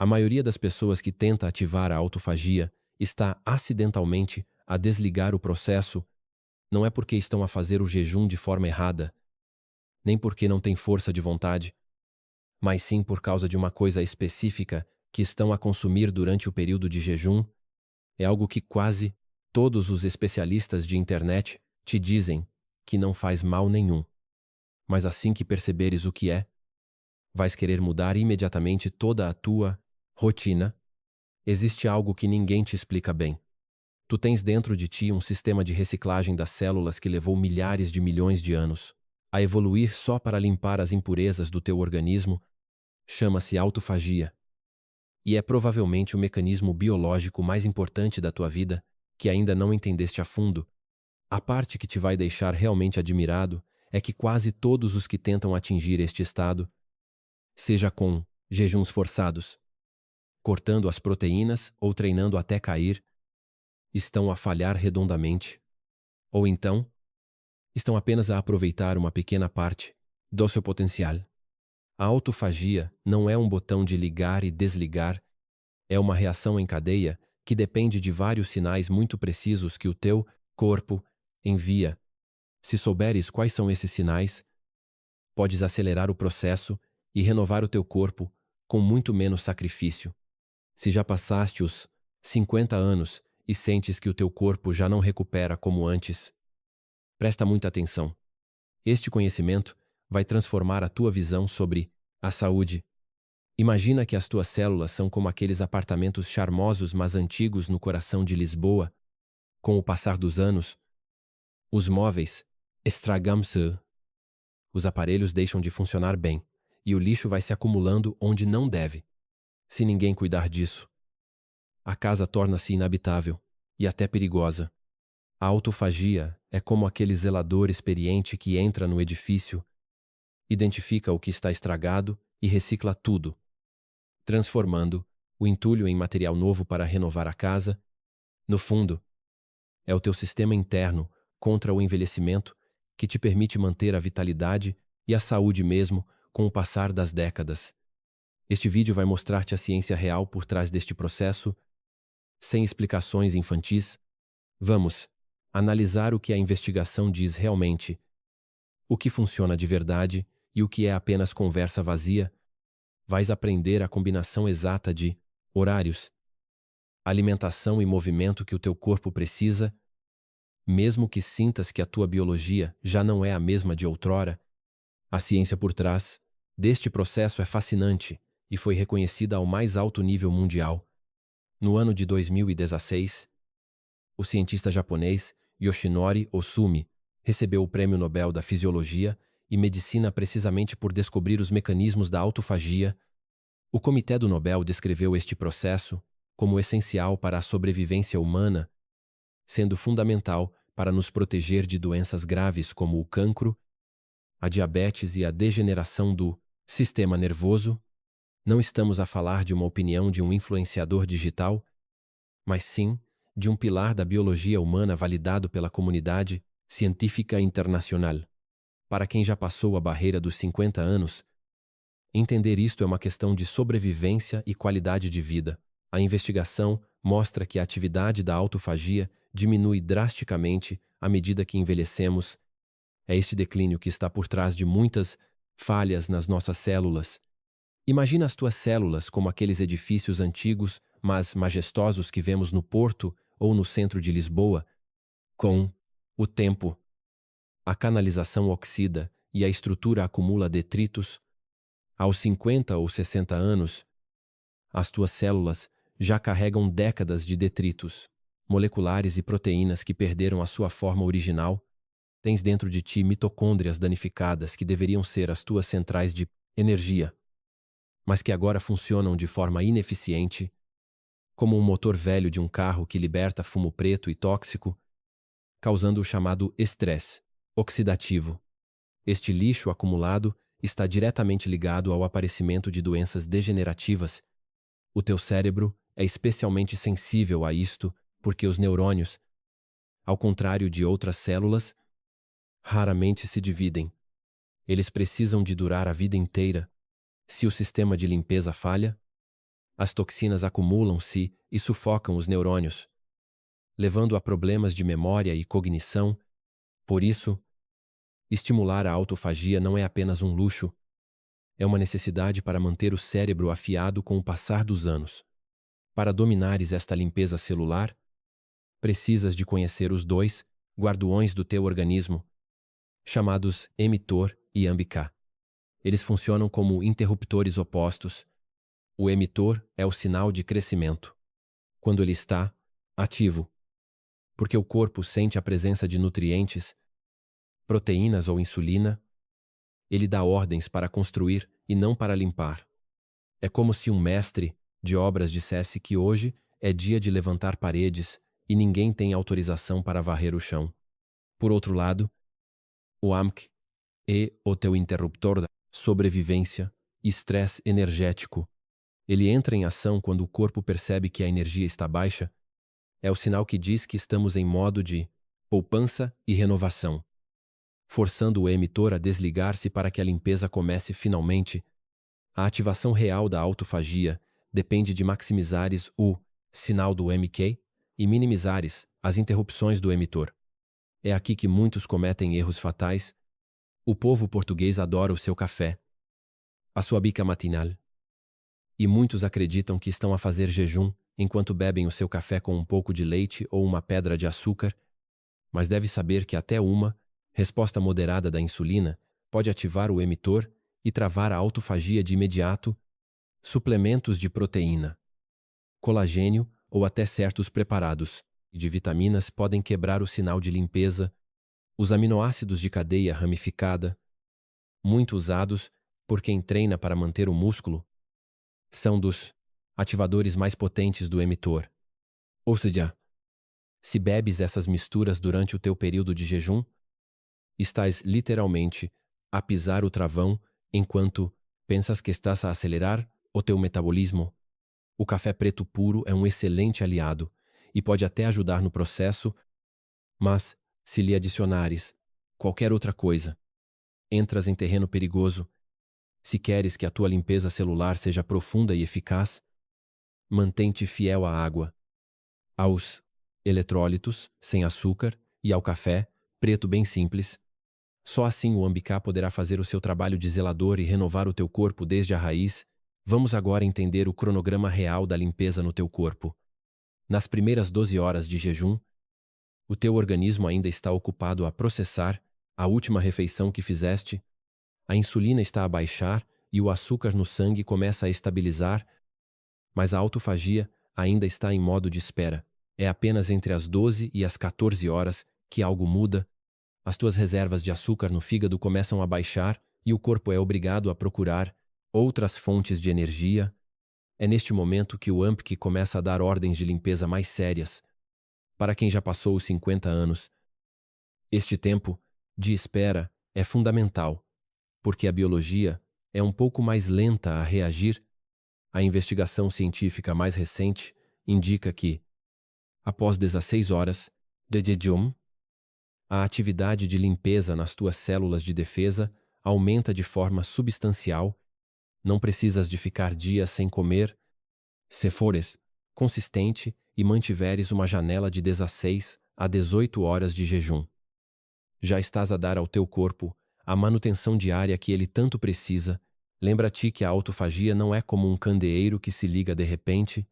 A maioria das pessoas que tenta ativar a autofagia está acidentalmente a desligar o processo, não é porque estão a fazer o jejum de forma errada, nem porque não têm força de vontade, mas sim por causa de uma coisa específica que estão a consumir durante o período de jejum. É algo que quase todos os especialistas de internet te dizem que não faz mal nenhum. Mas assim que perceberes o que é, vais querer mudar imediatamente toda a tua rotina. Existe algo que ninguém te explica bem. Tu tens dentro de ti um sistema de reciclagem das células que levou milhares de milhões de anos a evoluir só para limpar as impurezas do teu organismo. Chama-se autofagia. E é provavelmente o mecanismo biológico mais importante da tua vida que ainda não entendeste a fundo. A parte que te vai deixar realmente admirado é que quase todos os que tentam atingir este estado, seja com jejuns forçados, cortando as proteínas ou treinando até cair, estão a falhar redondamente. Ou então, estão apenas a aproveitar uma pequena parte do seu potencial. A autofagia não é um botão de ligar e desligar, é uma reação em cadeia que depende de vários sinais muito precisos que o teu corpo envia. Se souberes quais são esses sinais, podes acelerar o processo e renovar o teu corpo com muito menos sacrifício. Se já passaste os 50 anos e sentes que o teu corpo já não recupera como antes, presta muita atenção. Este conhecimento vai transformar a tua visão sobre a saúde. Imagina que as tuas células são como aqueles apartamentos charmosos mas antigos no coração de Lisboa. Com o passar dos anos, os móveis estragam-se, os aparelhos deixam de funcionar bem e o lixo vai se acumulando onde não deve. Se ninguém cuidar disso, a casa torna-se inabitável e até perigosa. A autofagia é como aquele zelador experiente que entra no edifício, identifica o que está estragado e recicla tudo, transformando o entulho em material novo para renovar a casa. No fundo, é o teu sistema interno contra o envelhecimento que te permite manter a vitalidade e a saúde mesmo com o passar das décadas. Este vídeo vai mostrar-te a ciência real por trás deste processo, sem explicações infantis. Vamos analisar o que a investigação diz realmente, o que funciona de verdade e o que é apenas conversa vazia. Vais aprender a combinação exata de horários, alimentação e movimento que o teu corpo precisa, mesmo que sintas que a tua biologia já não é a mesma de outrora. A ciência por trás deste processo é fascinante e foi reconhecida ao mais alto nível mundial. No ano de 2016, o cientista japonês Yoshinori Ohsumi recebeu o Prêmio Nobel da Fisiologia e Medicina precisamente por descobrir os mecanismos da autofagia. O Comitê do Nobel descreveu este processo como essencial para a sobrevivência humana, sendo fundamental para nos proteger de doenças graves como o cancro, a diabetes e a degeneração do sistema nervoso. Não estamos a falar de uma opinião de um influenciador digital, mas sim de um pilar da biologia humana validado pela comunidade científica internacional. Para quem já passou a barreira dos 50 anos, entender isto é uma questão de sobrevivência e qualidade de vida. A investigação mostra que a atividade da autofagia diminui drasticamente à medida que envelhecemos. É este declínio que está por trás de muitas falhas nas nossas células. Imagina as tuas células como aqueles edifícios antigos, mas majestosos que vemos no Porto ou no centro de Lisboa. Com o tempo, a canalização oxida e a estrutura acumula detritos. Aos 50 ou 60 anos, as tuas células já carregam décadas de detritos moleculares e proteínas que perderam a sua forma original. Tens dentro de ti mitocôndrias danificadas que deveriam ser as tuas centrais de energia, mas que agora funcionam de forma ineficiente, como um motor velho de um carro que liberta fumo preto e tóxico, causando o chamado estresse oxidativo. Este lixo acumulado está diretamente ligado ao aparecimento de doenças degenerativas. O teu cérebro é especialmente sensível a isto porque os neurônios, ao contrário de outras células, raramente se dividem. Eles precisam de durar a vida inteira. Se o sistema de limpeza falha, as toxinas acumulam-se e sufocam os neurônios, levando a problemas de memória e cognição. Por isso, estimular a autofagia não é apenas um luxo, é uma necessidade para manter o cérebro afiado com o passar dos anos. Para dominares esta limpeza celular, precisas de conhecer os dois guardiões do teu organismo, chamados emitor e ambika. Eles funcionam como interruptores opostos. O emitor é o sinal de crescimento, quando ele está ativo, porque o corpo sente a presença de nutrientes, proteínas ou insulina. Ele dá ordens para construir e não para limpar. É como se um mestre de obras dissesse que hoje é dia de levantar paredes e ninguém tem autorização para varrer o chão. Por outro lado, o AMK é o teu interruptor da sobrevivência e estresse energético. Ele entra em ação quando o corpo percebe que a energia está baixa. É o sinal que diz que estamos em modo de poupança e renovação, forçando o emitor a desligar-se para que a limpeza comece finalmente. A ativação real da autofagia depende de maximizares o sinal do MK e minimizares as interrupções do emitor. É aqui que muitos cometem erros fatais. O povo português adora o seu café, a sua bica matinal. E muitos acreditam que estão a fazer jejum enquanto bebem o seu café com um pouco de leite ou uma pedra de açúcar, mas deve saber que até uma resposta moderada da insulina pode ativar o emitor e travar a autofagia de imediato. Suplementos de proteína, colagênio ou até certos preparados de vitaminas podem quebrar o sinal de limpeza. Os aminoácidos de cadeia ramificada, muito usados por quem treina para manter o músculo, são dos ativadores mais potentes do emitor. Ou seja, se bebes essas misturas durante o teu período de jejum, estás literalmente a pisar o travão enquanto pensas que estás a acelerar o teu metabolismo. O café preto puro é um excelente aliado e pode até ajudar no processo, mas se lhe adicionares qualquer outra coisa, entras em terreno perigoso. Se queres que a tua limpeza celular seja profunda e eficaz, mantém-te fiel à água, aos eletrólitos, sem açúcar, e ao café, preto bem simples. Só assim o Ambika poderá fazer o seu trabalho de zelador e renovar o teu corpo desde a raiz. Vamos agora entender o cronograma real da limpeza no teu corpo. Nas primeiras 12 horas de jejum, o teu organismo ainda está ocupado a processar a última refeição que fizeste, a insulina está a baixar e o açúcar no sangue começa a estabilizar, mas a autofagia ainda está em modo de espera. É apenas entre as 12 e as 14 horas que algo muda. As tuas reservas de açúcar no fígado começam a baixar e o corpo é obrigado a procurar outras fontes de energia. É neste momento que o AMPK começa a dar ordens de limpeza mais sérias. Para quem já passou os 50 anos, este tempo de espera é fundamental, porque a biologia é um pouco mais lenta a reagir. A investigação científica mais recente indica que, após 16 horas de jejum, a atividade de limpeza nas tuas células de defesa aumenta de forma substancial. Não precisas de ficar dias sem comer. Se fores consistente e mantiveres uma janela de 16 a 18 horas de jejum, já estás a dar ao teu corpo a manutenção diária que ele tanto precisa. Lembra-te que a autofagia não é como um candeeiro que se liga de repente,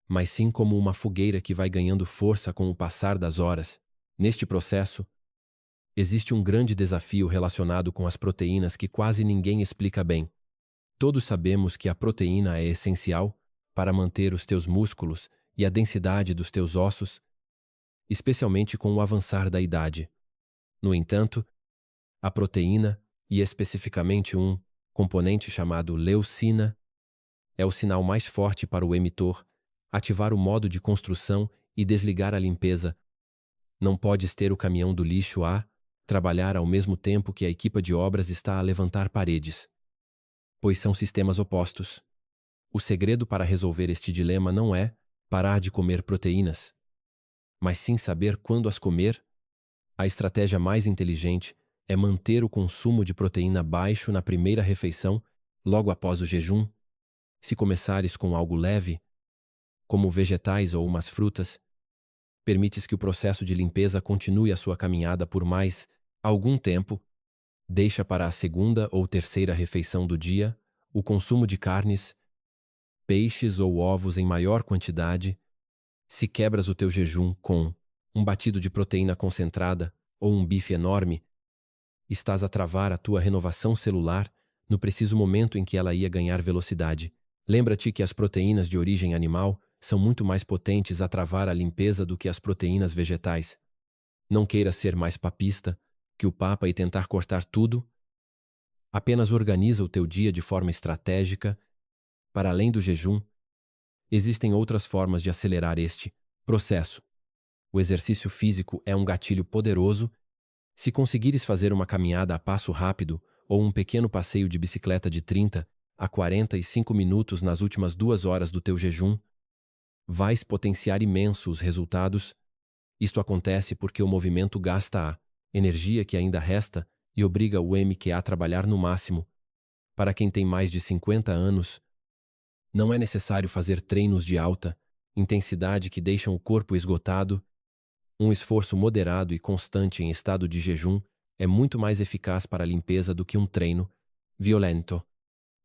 mas sim como uma fogueira que vai ganhando força com o passar das horas. Neste processo, existe um grande desafio relacionado com as proteínas que quase ninguém explica bem. Todos sabemos que a proteína é essencial para manter os teus músculos e a densidade dos teus ossos, especialmente com o avançar da idade. No entanto, a proteína, e especificamente um componente chamado leucina, é o sinal mais forte para o emitor ativar o modo de construção e desligar a limpeza. Não podes ter o caminhão do lixo a trabalhar ao mesmo tempo que a equipa de obras está a levantar paredes, pois são sistemas opostos. O segredo para resolver este dilema não é parar de comer proteínas, mas sim saber quando as comer. A estratégia mais inteligente é manter o consumo de proteína baixo na primeira refeição, logo após o jejum. Se começares com algo leve, como vegetais ou umas frutas, permites que o processo de limpeza continue a sua caminhada por mais algum tempo. Deixa para a segunda ou terceira refeição do dia o consumo de carnes, peixes ou ovos em maior quantidade. Se quebras o teu jejum com um batido de proteína concentrada ou um bife enorme, estás a travar a tua renovação celular no preciso momento em que ela ia ganhar velocidade. Lembra-te que as proteínas de origem animal são muito mais potentes a travar a limpeza do que as proteínas vegetais. Não queiras ser mais papista que o Papa e tentar cortar tudo. Apenas organiza o teu dia de forma estratégica. Para além do jejum, existem outras formas de acelerar este processo. O exercício físico é um gatilho poderoso. Se conseguires fazer uma caminhada a passo rápido ou um pequeno passeio de bicicleta de 30 a 45 minutos nas últimas 2 horas do teu jejum, vais potenciar imenso os resultados. Isto acontece porque o movimento gasta a energia que ainda resta e obriga o MQ a trabalhar no máximo. Para quem tem mais de 50 anos, não é necessário fazer treinos de alta intensidade que deixam o corpo esgotado. Um esforço moderado e constante em estado de jejum é muito mais eficaz para a limpeza do que um treino violento.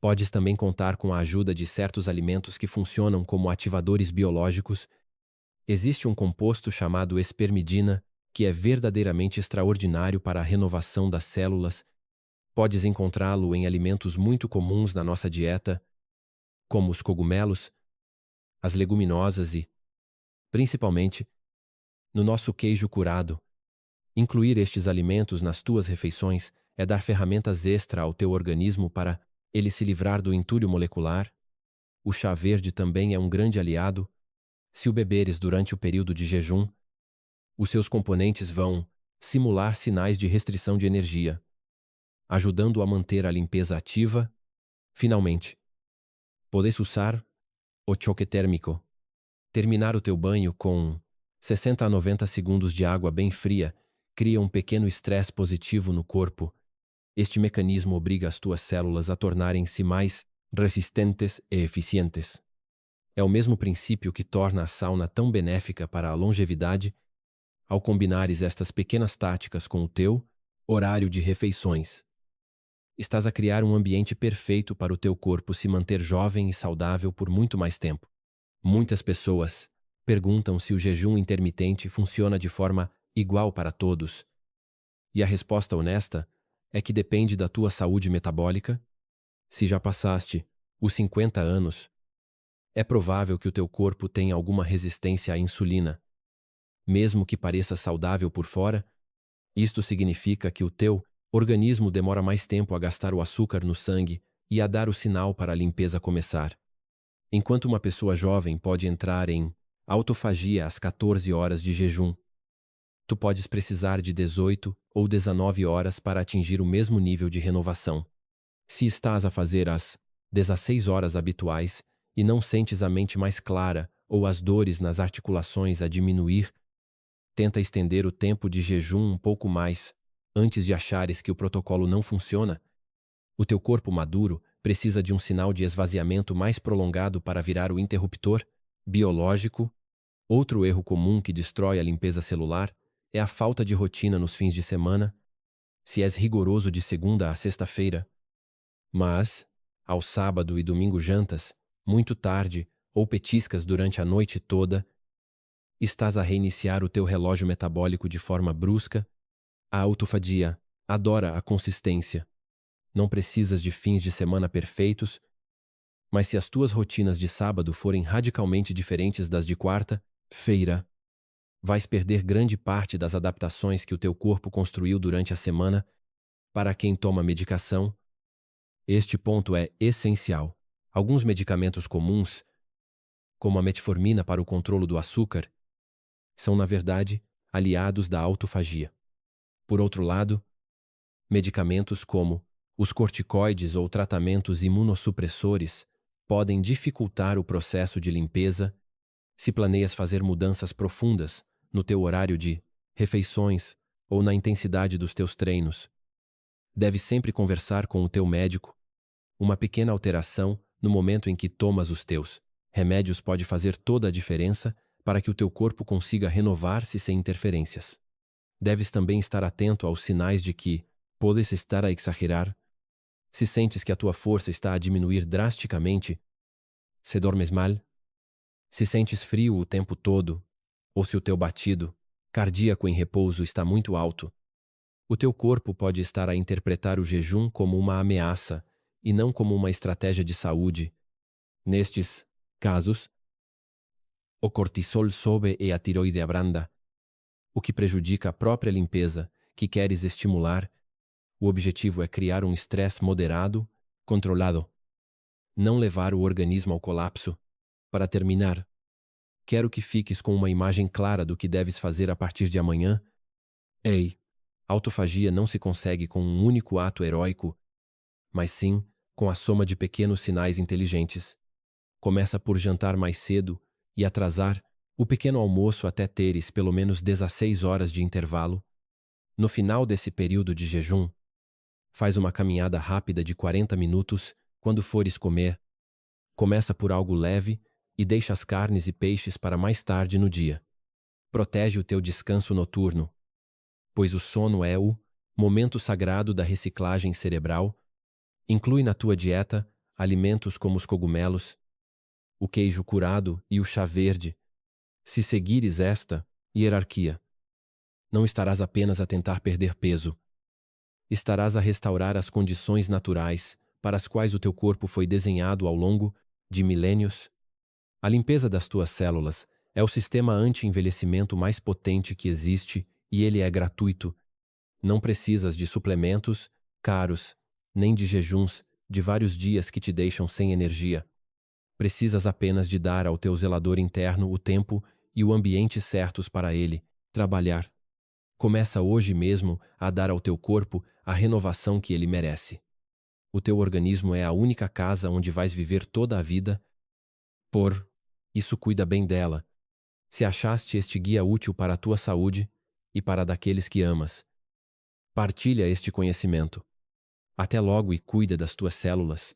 Podes também contar com a ajuda de certos alimentos que funcionam como ativadores biológicos. Existe um composto chamado espermidina, que é verdadeiramente extraordinário para a renovação das células. Podes encontrá-lo em alimentos muito comuns na nossa dieta, como os cogumelos, as leguminosas e, principalmente, no nosso queijo curado. Incluir estes alimentos nas tuas refeições é dar ferramentas extra ao teu organismo para ele se livrar do entulho molecular. O chá verde também é um grande aliado. Se o beberes durante o período de jejum, os seus componentes vão simular sinais de restrição de energia, ajudando a manter a limpeza ativa. Finalmente, podes usar o choque térmico. Terminar o teu banho com 60 a 90 segundos de água bem fria cria um pequeno estresse positivo no corpo. Este mecanismo obriga as tuas células a tornarem-se mais resistentes e eficientes. É o mesmo princípio que torna a sauna tão benéfica para a longevidade. Ao combinares estas pequenas táticas com o teu horário de refeições, estás a criar um ambiente perfeito para o teu corpo se manter jovem e saudável por muito mais tempo. Muitas pessoas perguntam se o jejum intermitente funciona de forma igual para todos. E a resposta honesta é que depende da tua saúde metabólica. Se já passaste os 50 anos, é provável que o teu corpo tenha alguma resistência à insulina. Mesmo que pareça saudável por fora, isto significa que o teu organismo demora mais tempo a gastar o açúcar no sangue e a dar o sinal para a limpeza começar. Enquanto uma pessoa jovem pode entrar em autofagia às 14 horas de jejum, tu podes precisar de 18 ou 19 horas para atingir o mesmo nível de renovação. Se estás a fazer as 16 horas habituais e não sentes a mente mais clara ou as dores nas articulações a diminuir, tenta estender o tempo de jejum um pouco mais antes de achares que o protocolo não funciona. O teu corpo maduro precisa de um sinal de esvaziamento mais prolongado para virar o interruptor biológico. Outro erro comum que destrói a limpeza celular é a falta de rotina nos fins de semana. Se és rigoroso de segunda a sexta-feira, mas, ao sábado e domingo jantas, muito tarde, ou petiscas durante a noite toda, estás a reiniciar o teu relógio metabólico de forma brusca. A autofagia adora a consistência. Não precisas de fins de semana perfeitos, mas se as tuas rotinas de sábado forem radicalmente diferentes das de quarta-feira, vais perder grande parte das adaptações que o teu corpo construiu durante a semana. Para quem toma medicação, este ponto é essencial. Alguns medicamentos comuns, como a metformina para o controle do açúcar, são, na verdade, aliados da autofagia. Por outro lado, medicamentos como os corticoides ou tratamentos imunossupressores podem dificultar o processo de limpeza. Se planeias fazer mudanças profundas no teu horário de refeições ou na intensidade dos teus treinos, deves sempre conversar com o teu médico. Uma pequena alteração no momento em que tomas os teus remédios pode fazer toda a diferença para que o teu corpo consiga renovar-se sem interferências. Deves também estar atento aos sinais de que podes estar a exagerar. Se sentes que a tua força está a diminuir drasticamente, se dormes mal, se sentes frio o tempo todo, ou se o teu batido cardíaco em repouso está muito alto, o teu corpo pode estar a interpretar o jejum como uma ameaça e não como uma estratégia de saúde. Nestes casos, o cortisol sobe e a tiroide abranda, o que prejudica a própria limpeza que queres estimular. O objetivo é criar um estresse moderado, controlado, não levar o organismo ao colapso. Para terminar, quero que fiques com uma imagem clara do que deves fazer a partir de amanhã. Ei, autofagia não se consegue com um único ato heróico, mas sim com a soma de pequenos sinais inteligentes. Começa por jantar mais cedo e atrasar o pequeno almoço até teres pelo menos 16 horas de intervalo. No final desse período de jejum, faz uma caminhada rápida de 40 minutos quando fores comer. Começa por algo leve e deixa as carnes e peixes para mais tarde no dia. Protege o teu descanso noturno, pois o sono é o momento sagrado da reciclagem cerebral. Inclui na tua dieta alimentos como os cogumelos, o queijo curado e o chá verde. Se seguires esta hierarquia, não estarás apenas a tentar perder peso. Estarás a restaurar as condições naturais para as quais o teu corpo foi desenhado ao longo de milênios. A limpeza das tuas células é o sistema anti-envelhecimento mais potente que existe e ele é gratuito. Não precisas de suplementos caros, nem de jejuns de vários dias que te deixam sem energia. Precisas apenas de dar ao teu zelador interno o tempo e o ambiente certos para ele trabalhar. Começa hoje mesmo a dar ao teu corpo a renovação que ele merece. O teu organismo é a única casa onde vais viver toda a vida. Por isso, cuida bem dela. Se achaste este guia útil para a tua saúde e para a daqueles que amas, partilha este conhecimento. Até logo e cuida das tuas células.